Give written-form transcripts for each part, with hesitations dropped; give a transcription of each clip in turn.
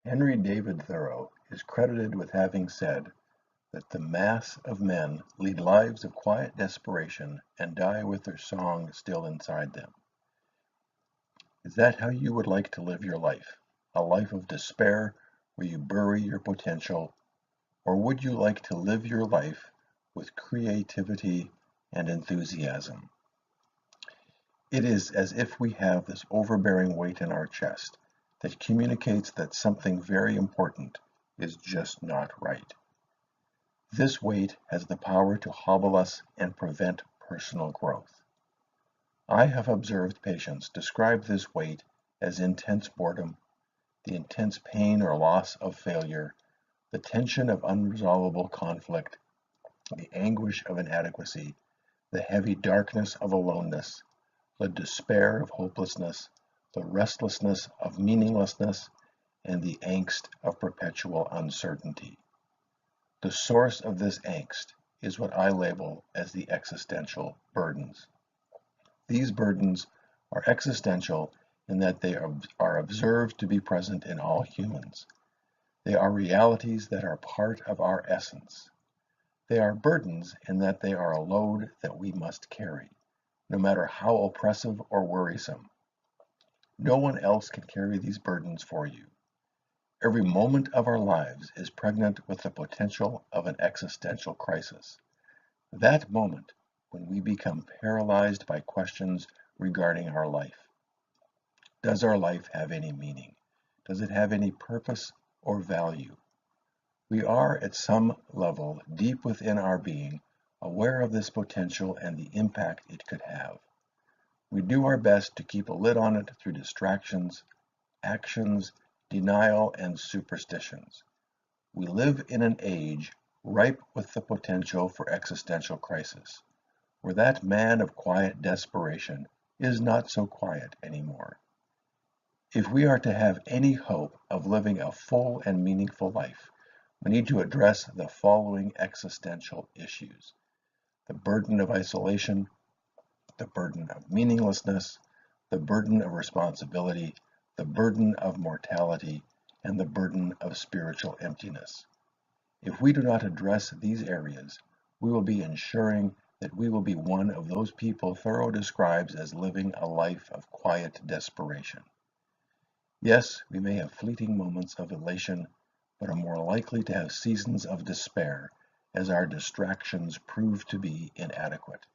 Henry David Thoreau is credited with having said that the mass of men lead lives of quiet desperation and die with their song still inside them. Is that how you would like to live your life? A life of despair where you bury your potential? Or would you like to live your life with creativity and enthusiasm? It is as if we have this overbearing weight in our chest that communicates that something very important is just not right. This weight has the power to hobble us and prevent personal growth. I have observed patients describe this weight as intense boredom, the intense pain or loss of failure, the tension of unresolvable conflict, the anguish of inadequacy, the heavy darkness of aloneness, the despair of hopelessness, the restlessness of meaninglessness, and the angst of perpetual uncertainty. The source of this angst is what I label as the existential burdens. These burdens are existential in that they are observed to be present in all humans. They are realities that are part of our essence. They are burdens in that they are a load that we must carry, no matter how oppressive or worrisome. No one else can carry these burdens for you. Every moment of our lives is pregnant with the potential of an existential crisis. That moment when we become paralyzed by questions regarding our life. Does our life have any meaning? Does it have any purpose or value? We are, at some level, deep within our being, aware of this potential and the impact it could have. We do our best to keep a lid on it through distractions, actions, denial, and superstitions. We live in an age ripe with the potential for existential crisis, where that man of quiet desperation is not so quiet anymore. If we are to have any hope of living a full and meaningful life, we need to address the following existential issues: the burden of isolation, the burden of meaninglessness, the burden of responsibility, the burden of mortality, and the burden of spiritual emptiness. If we do not address these areas, we will be ensuring that we will be one of those people Thoreau describes as living a life of quiet desperation. Yes, we may have fleeting moments of elation, but are more likely to have seasons of despair as our distractions prove to be inadequate.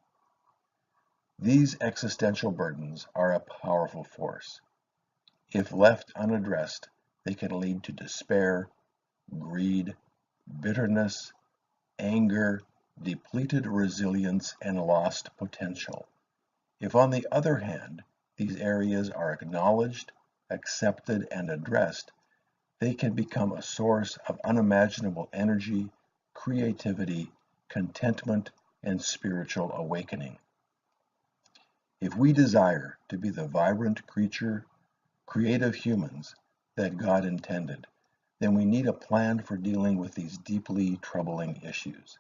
These existential burdens are a powerful force. If left unaddressed, they can lead to despair, greed, bitterness, anger, depleted resilience, and lost potential. If, on the other hand, these areas are acknowledged, accepted, and addressed, they can become a source of unimaginable energy, creativity, contentment, and spiritual awakening. If we desire to be the vibrant creative humans that God intended, then we need a plan for dealing with these deeply troubling issues.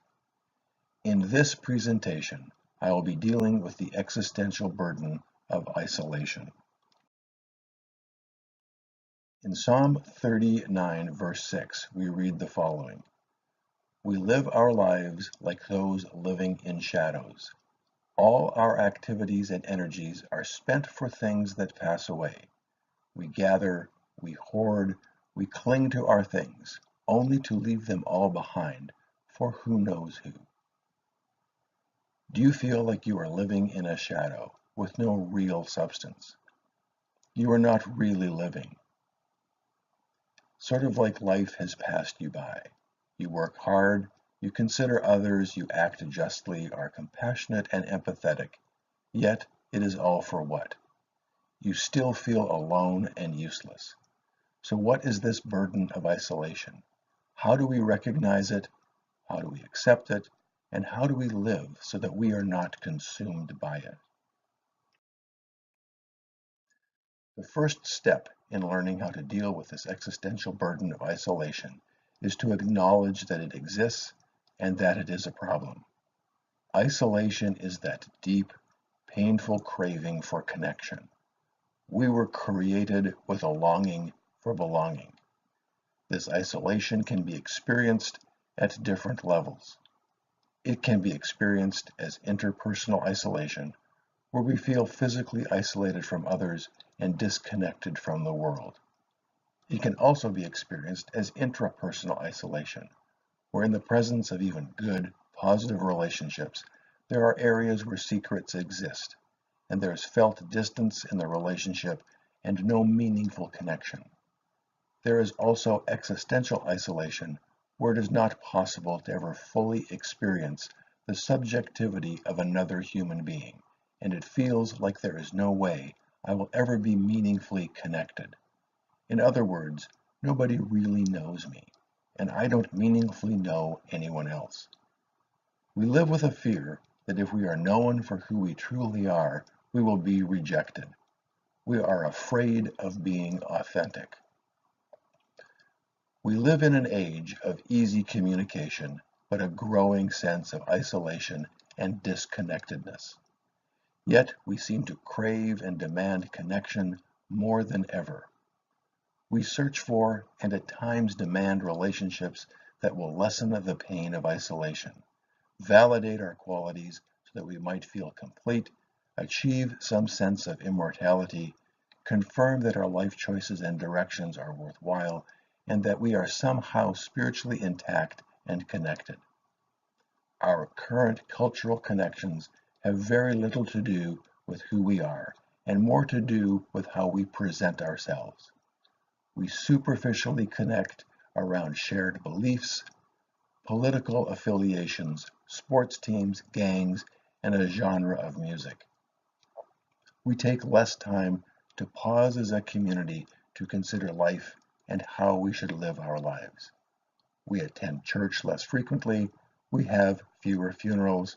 In this presentation, I will be dealing with the existential burden of isolation. In Psalm 39, verse 6, we read the following: We live our lives like those living in shadows. All our activities and energies are spent for things that pass away. We gather, we hoard, we cling to our things, only to leave them all behind for who knows who. Do you feel like you are living in a shadow with no real substance? You are not really living. Sort of like life has passed you by. You work hard, you consider others, you act justly, are compassionate and empathetic, yet it is all for what? You still feel alone and useless. So what is this burden of isolation? How do we recognize it? How do we accept it? And how do we live so that we are not consumed by it? The first step in learning how to deal with this existential burden of isolation is to acknowledge that it exists and that it is a problem. Isolation is that deep, painful craving for connection. We were created with a longing for belonging. This isolation can be experienced at different levels. It can be experienced as interpersonal isolation, where we feel physically isolated from others and disconnected from the world. It can also be experienced as intrapersonal isolation, where in the presence of even good, positive relationships, there are areas where secrets exist, and there is felt distance in the relationship and no meaningful connection. There is also existential isolation, where it is not possible to ever fully experience the subjectivity of another human being, and it feels like there is no way I will ever be meaningfully connected. In other words, nobody really knows me, and I don't meaningfully know anyone else. We live with a fear that if we are known for who we truly are, we will be rejected. We are afraid of being authentic. We live in an age of easy communication, but a growing sense of isolation and disconnectedness. Yet we seem to crave and demand connection more than ever. We search for and at times demand relationships that will lessen the pain of isolation, validate our qualities so that we might feel complete, achieve some sense of immortality, confirm that our life choices and directions are worthwhile, and that we are somehow spiritually intact and connected. Our current cultural connections have very little to do with who we are, and more to do with how we present ourselves. We superficially connect around shared beliefs, political affiliations, sports teams, gangs, and a genre of music. We take less time to pause as a community to consider life and how we should live our lives. We attend church less frequently, we have fewer funerals,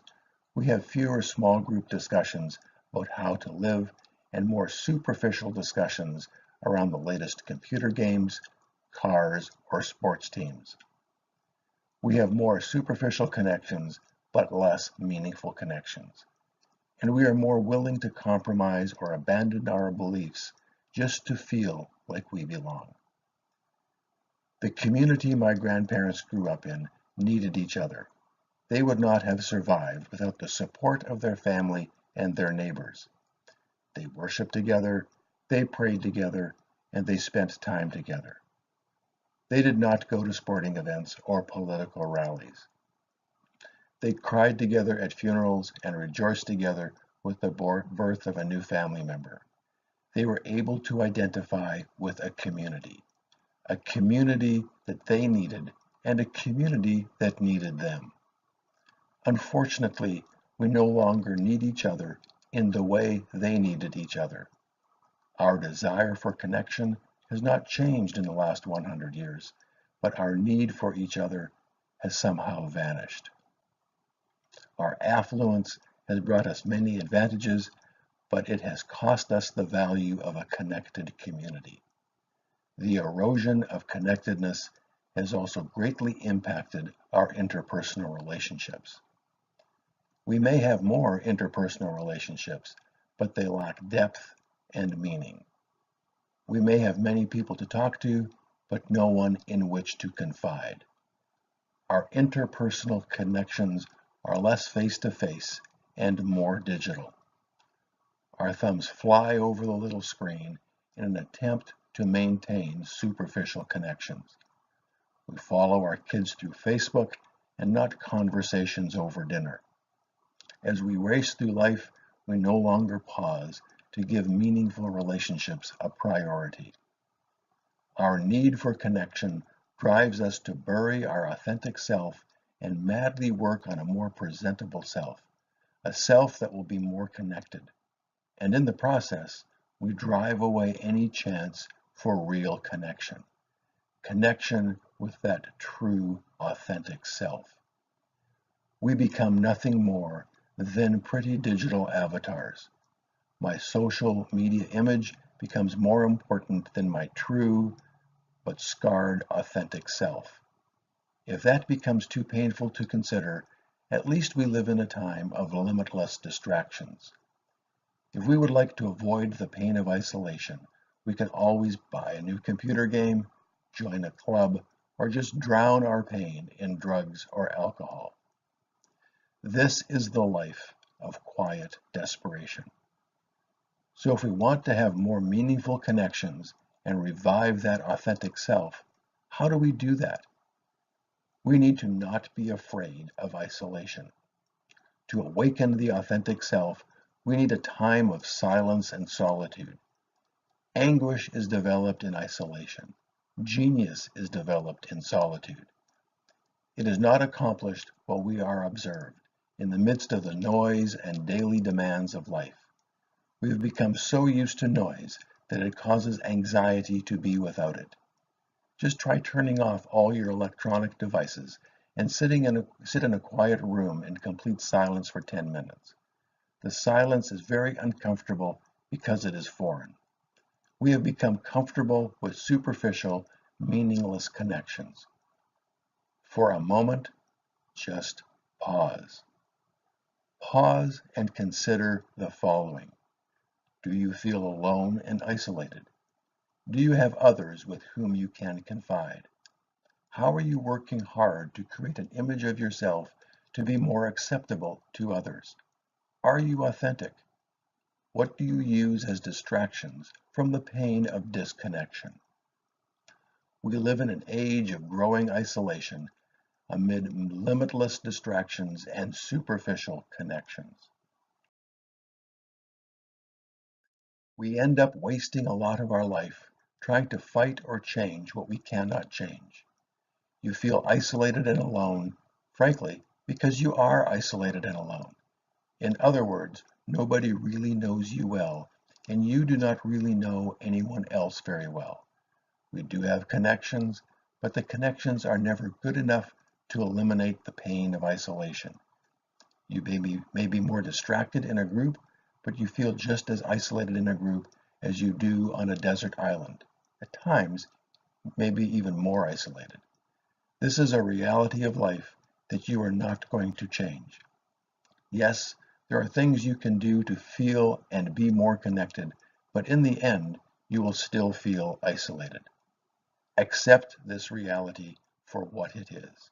we have fewer small group discussions about how to live, and more superficial discussions around the latest computer games, cars, or sports teams. We have more superficial connections, but less meaningful connections. And we are more willing to compromise or abandon our beliefs just to feel like we belong. The community my grandparents grew up in needed each other. They would not have survived without the support of their family and their neighbors. They worshiped together, they prayed together, and they spent time together. They did not go to sporting events or political rallies. They cried together at funerals and rejoiced together with the birth of a new family member. They were able to identify with a community that they needed, and a community that needed them. Unfortunately, we no longer need each other in the way they needed each other. Our desire for connection has not changed in the last 100 years, but our need for each other has somehow vanished. Our affluence has brought us many advantages, but it has cost us the value of a connected community. The erosion of connectedness has also greatly impacted our interpersonal relationships. We may have more interpersonal relationships, but they lack depth and meaning. We may have many people to talk to, but no one in which to confide. Our interpersonal connections are less face-to-face and more digital. Our thumbs fly over the little screen in an attempt to maintain superficial connections. We follow our kids through Facebook and not conversations over dinner. As we race through life, we no longer pause to give meaningful relationships a priority. Our need for connection drives us to bury our authentic self and madly work on a more presentable self, a self that will be more connected. And in the process, we drive away any chance for real connection with that true, authentic self. We become nothing more than pretty digital avatars. My social media image becomes more important than my true, but scarred, authentic self. If that becomes too painful to consider, at least we live in a time of limitless distractions. If we would like to avoid the pain of isolation, we can always buy a new computer game, join a club, or just drown our pain in drugs or alcohol. This is the life of quiet desperation. So if we want to have more meaningful connections and revive that authentic self, how do we do that? We need to not be afraid of isolation. To awaken the authentic self, we need a time of silence and solitude. Anguish is developed in isolation. Genius is developed in solitude. It is not accomplished while we are observed, in the midst of the noise and daily demands of life. We have become so used to noise that it causes anxiety to be without it. Just try turning off all your electronic devices and sit in a quiet room in complete silence for 10 minutes. The silence is very uncomfortable because it is foreign. We have become comfortable with superficial, meaningless connections. For a moment, just pause. Pause and consider the following. Do you feel alone and isolated? Do you have others with whom you can confide? How are you working hard to create an image of yourself to be more acceptable to others? Are you authentic? What do you use as distractions from the pain of disconnection? We live in an age of growing isolation amid limitless distractions and superficial connections. We end up wasting a lot of our life trying to fight or change what we cannot change. You feel isolated and alone, frankly, because you are isolated and alone. In other words, nobody really knows you well, and you do not really know anyone else very well. We do have connections, but the connections are never good enough to eliminate the pain of isolation. You may be more distracted in a group, but you feel just as isolated in a group as you do on a desert island. At times, maybe even more isolated. This is a reality of life that you are not going to change. Yes, there are things you can do to feel and be more connected, but in the end, you will still feel isolated. Accept this reality for what it is.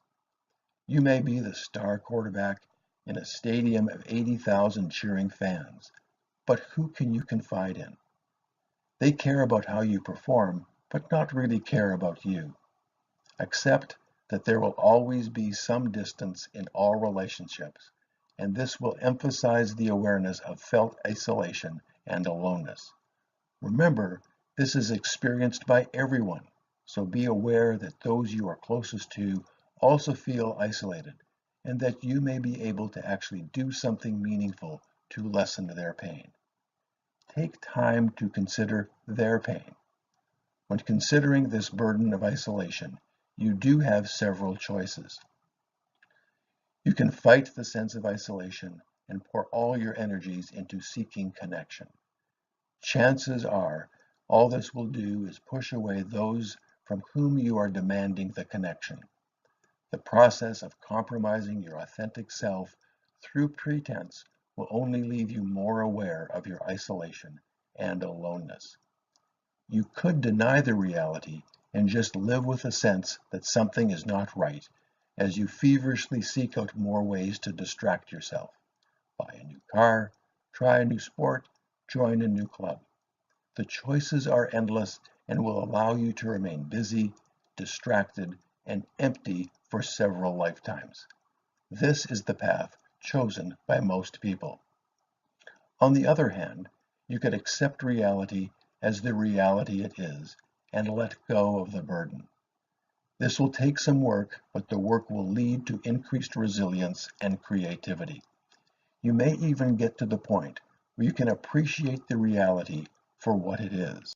You may be the star quarterback in a stadium of 80,000 cheering fans, but who can you confide in? They care about how you perform, but not really care about you. Accept that there will always be some distance in all relationships, and this will emphasize the awareness of felt isolation and aloneness. Remember, this is experienced by everyone, so be aware that those you are closest to also feel isolated, and that you may be able to actually do something meaningful to lessen their pain. Take time to consider their pain. When considering this burden of isolation, you do have several choices. You can fight the sense of isolation and pour all your energies into seeking connection. Chances are, all this will do is push away those from whom you are demanding the connection. The process of compromising your authentic self through pretense will only leave you more aware of your isolation and aloneness. You could deny the reality and just live with a sense that something is not right as you feverishly seek out more ways to distract yourself. Buy a new car, try a new sport, join a new club. The choices are endless and will allow you to remain busy, distracted, and empty for several lifetimes. This is the path chosen by most people. On the other hand, you could accept reality as the reality it is and let go of the burden. This will take some work, but the work will lead to increased resilience and creativity. You may even get to the point where you can appreciate the reality for what it is.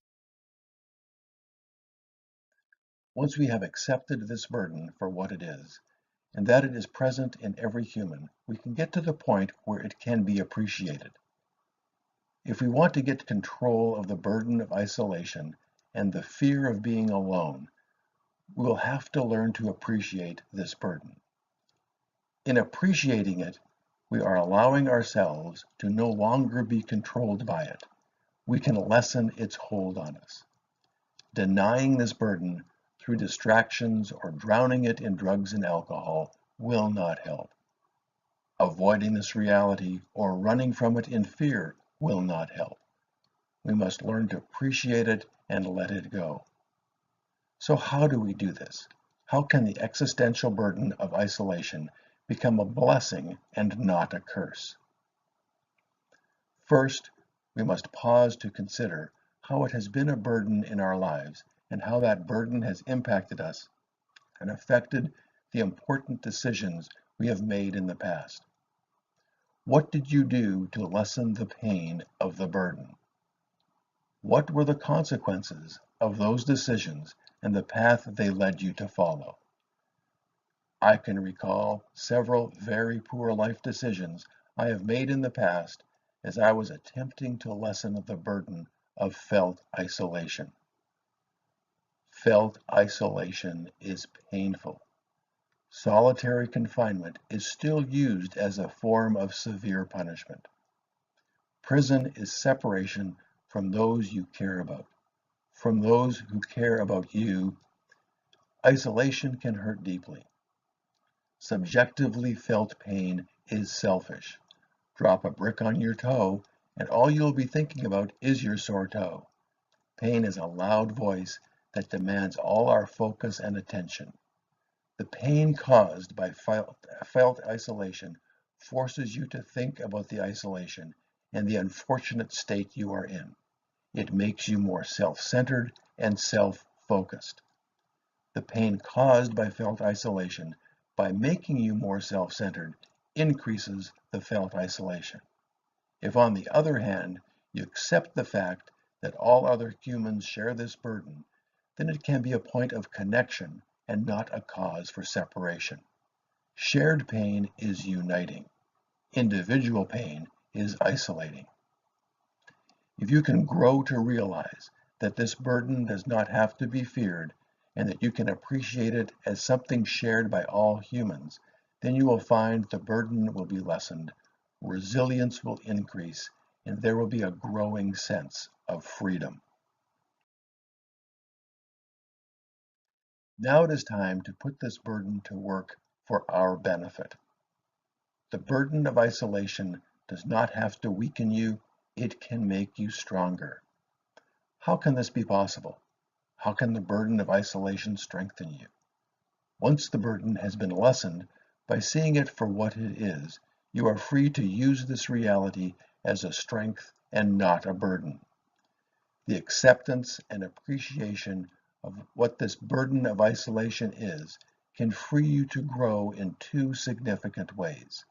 Once we have accepted this burden for what it is, and that it is present in every human, we can get to the point where it can be appreciated. If we want to get control of the burden of isolation and the fear of being alone, we will have to learn to appreciate this burden. In appreciating it, we are allowing ourselves to no longer be controlled by it. We can lessen its hold on us. Denying this burden through distractions or drowning it in drugs and alcohol will not help. Avoiding this reality or running from it in fear will not help. We must learn to appreciate it and let it go. So how do we do this? How can the existential burden of isolation become a blessing and not a curse? First, we must pause to consider how it has been a burden in our lives and how that burden has impacted us and affected the important decisions we have made in the past. What did you do to lessen the pain of the burden? What were the consequences of those decisions and the path they led you to follow? I can recall several very poor life decisions I have made in the past as I was attempting to lessen the burden of felt isolation. Felt isolation is painful. Solitary confinement is still used as a form of severe punishment. Prison is separation from those you care about, from those who care about you. Isolation can hurt deeply. Subjectively felt pain is selfish. Drop a brick on your toe, and all you'll be thinking about is your sore toe. Pain is a loud voice that demands all our focus and attention. The pain caused by felt isolation forces you to think about the isolation and the unfortunate state you are in. It makes you more self-centered and self-focused. The pain caused by felt isolation, by making you more self-centered, increases the felt isolation. If, on the other hand, you accept the fact that all other humans share this burden, then it can be a point of connection and not a cause for separation. Shared pain is uniting. Individual pain is isolating. If you can grow to realize that this burden does not have to be feared and that you can appreciate it as something shared by all humans, then you will find the burden will be lessened, resilience will increase, and there will be a growing sense of freedom. Now it is time to put this burden to work for our benefit. The burden of isolation does not have to weaken you, it can make you stronger. How can this be possible? How can the burden of isolation strengthen you? Once the burden has been lessened, by seeing it for what it is, you are free to use this reality as a strength and not a burden. The acceptance and appreciation of what this burden of isolation is can free you to grow in two significant ways.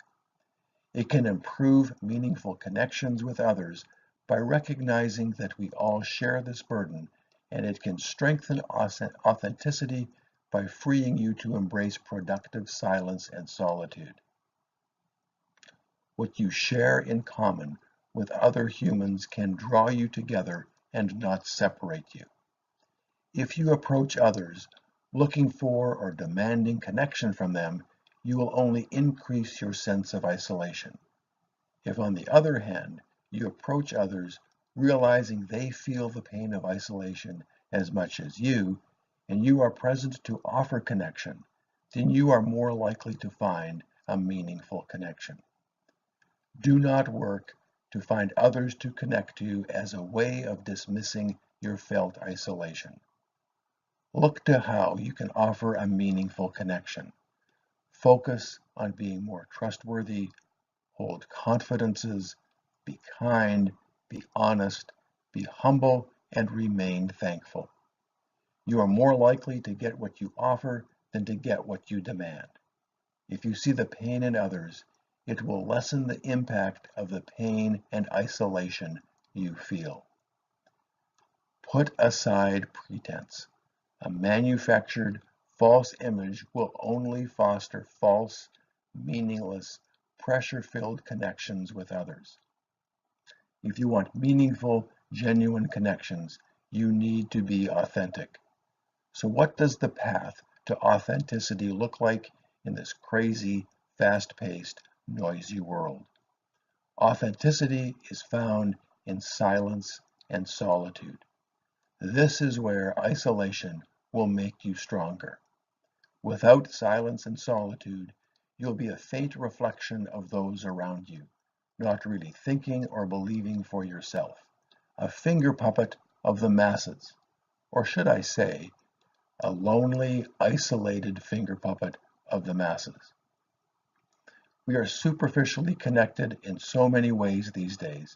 It can improve meaningful connections with others by recognizing that we all share this burden, and it can strengthen authenticity by freeing you to embrace productive silence and solitude. What you share in common with other humans can draw you together and not separate you. If you approach others looking for or demanding connection from them, you will only increase your sense of isolation. If, on the other hand, you approach others realizing they feel the pain of isolation as much as you, and you are present to offer connection, then you are more likely to find a meaningful connection. Do not work to find others to connect to as a way of dismissing your felt isolation. Look to how you can offer a meaningful connection. Focus on being more trustworthy, hold confidences, be kind, be honest, be humble, and remain thankful. You are more likely to get what you offer than to get what you demand. If you see the pain in others, it will lessen the impact of the pain and isolation you feel. Put aside pretense. A manufactured, false image will only foster false, meaningless, pressure-filled connections with others. If you want meaningful, genuine connections, you need to be authentic. So what does the path to authenticity look like in this crazy, fast-paced, noisy world? Authenticity is found in silence and solitude. This is where isolation will make you stronger. Without silence and solitude, you'll be a faint reflection of those around you, not really thinking or believing for yourself, a finger puppet of the masses, or should I say, a lonely, isolated finger puppet of the masses. We are superficially connected in so many ways these days,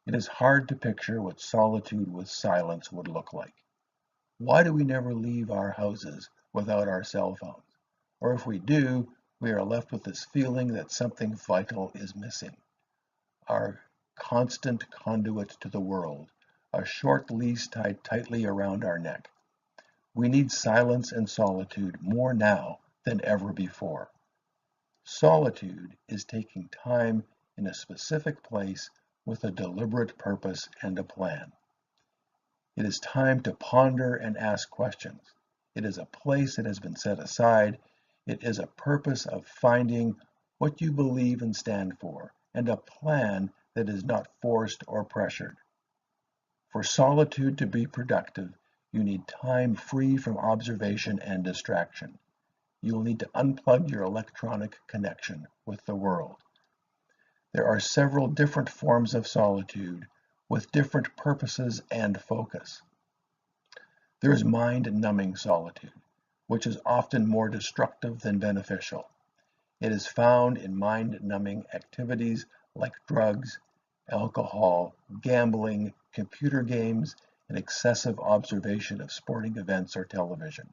it is hard to picture what solitude with silence would look like. Why do we never leave our houses without our cell phones? Or if we do, we are left with this feeling that something vital is missing. Our constant conduit to the world, a short leash tied tightly around our neck. We need silence and solitude more now than ever before. Solitude is taking time in a specific place with a deliberate purpose and a plan. It is time to ponder and ask questions. It is a place that has been set aside. It is a purpose of finding what you believe and stand for, and a plan that is not forced or pressured. For solitude to be productive, you need time free from observation and distraction. You will need to unplug your electronic connection with the world. There are several different forms of solitude with different purposes and focus. There is mind-numbing solitude, which is often more destructive than beneficial. It is found in mind-numbing activities like drugs, alcohol, gambling, computer games, and excessive observation of sporting events or television.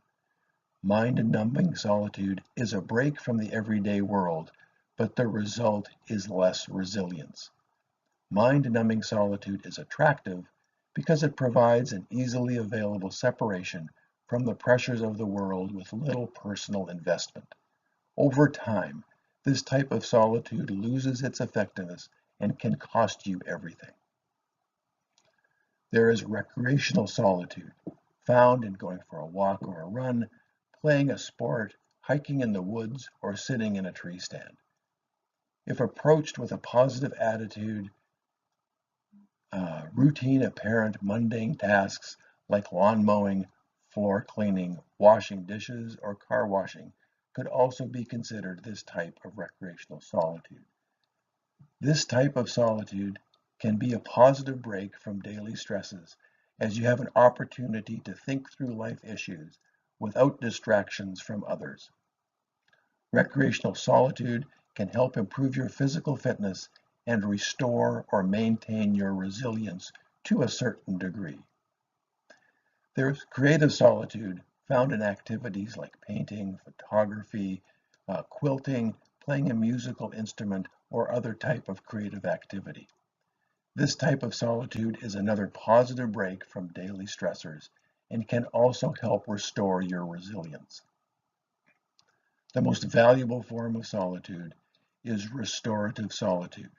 Mind-numbing solitude is a break from the everyday world, but the result is less resilience. Mind-numbing solitude is attractive because it provides an easily available separation from the pressures of the world with little personal investment. Over time, this type of solitude loses its effectiveness and can cost you everything. There is recreational solitude, found in going for a walk or a run, playing a sport, hiking in the woods, or sitting in a tree stand. If approached with a positive attitude, routine, apparent, mundane tasks like lawn mowing, floor cleaning, washing dishes, or car washing could also be considered this type of recreational solitude. This type of solitude can be a positive break from daily stresses as you have an opportunity to think through life issues without distractions from others. Recreational solitude can help improve your physical fitness and restore or maintain your resilience to a certain degree. There is creative solitude found in activities like painting, photography, quilting, playing a musical instrument, or other type of creative activity. This type of solitude is another positive break from daily stressors and can also help restore your resilience. The most valuable form of solitude is restorative solitude,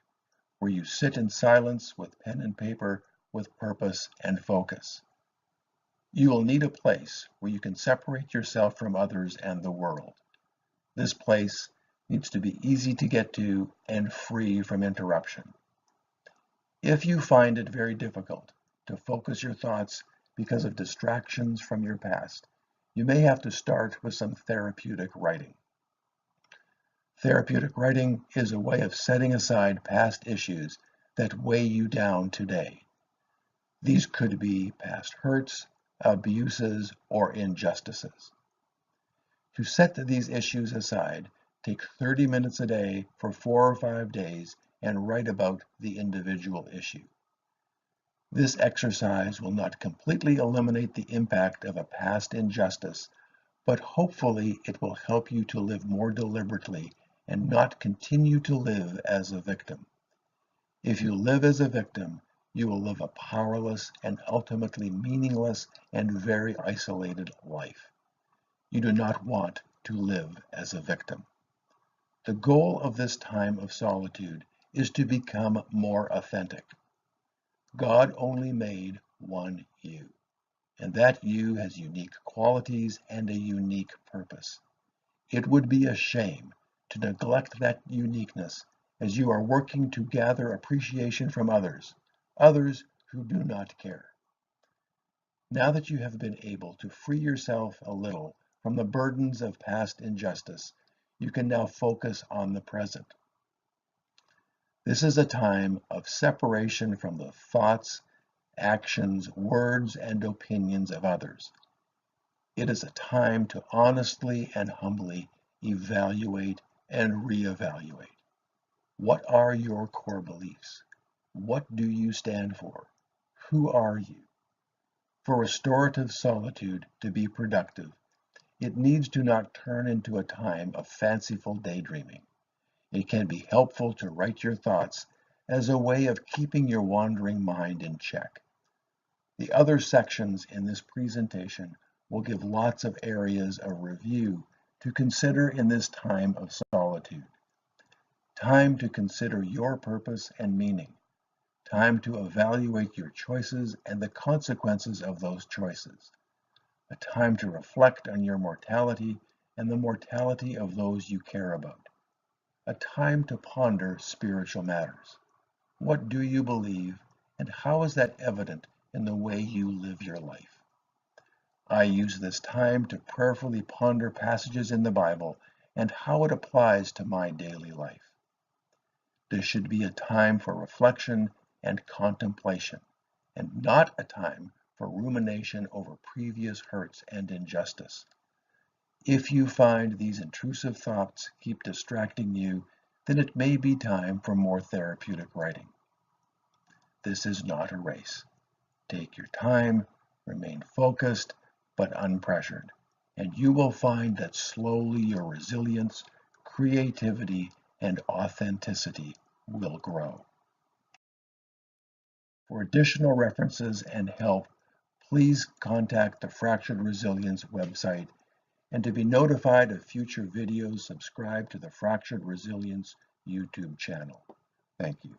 where you sit in silence with pen and paper with purpose and focus. You will need a place where you can separate yourself from others and the world. This place needs to be easy to get to and free from interruption. If you find it very difficult to focus your thoughts because of distractions from your past, you may have to start with some therapeutic writing. Therapeutic writing is a way of setting aside past issues that weigh you down today. These could be past hurts, abuses, or injustices. To set these issues aside, take 30 minutes a day for 4 or 5 days and write about the individual issue. This exercise will not completely eliminate the impact of a past injustice, but hopefully it will help you to live more deliberately and not continue to live as a victim. If you live as a victim, you will live a powerless and ultimately meaningless and very isolated life. You do not want to live as a victim. The goal of this time of solitude is to become more authentic. God only made one you, and that you has unique qualities and a unique purpose. It would be a shame to neglect that uniqueness as you are working to gather appreciation from others who do not care. Now that you have been able to free yourself a little from the burdens of past injustice, you can now focus on the present. This is a time of separation from the thoughts, actions, words, and opinions of others. It is a time to honestly and humbly evaluate and reevaluate. What are your core beliefs? What do you stand for? Who are you? For restorative solitude to be productive, it needs to not turn into a time of fanciful daydreaming. It can be helpful to write your thoughts as a way of keeping your wandering mind in check. The other sections in this presentation will give lots of areas of review to consider in this time of solitude. Time to consider your purpose and meaning. Time to evaluate your choices and the consequences of those choices. A time to reflect on your mortality and the mortality of those you care about. A time to ponder spiritual matters. What do you believe, and how is that evident in the way you live your life? I use this time to prayerfully ponder passages in the Bible and how it applies to my daily life. This should be a time for reflection and contemplation, and not a time for rumination over previous hurts and injustice. If you find these intrusive thoughts keep distracting you, then it may be time for more therapeutic writing. This is not a race. Take your time, remain focused but unpressured, and you will find that slowly your resilience, creativity, and authenticity will grow. For additional references and help, please contact the Fractured Resilience website, and to be notified of future videos, subscribe to the Fractured Resilience YouTube channel. Thank you.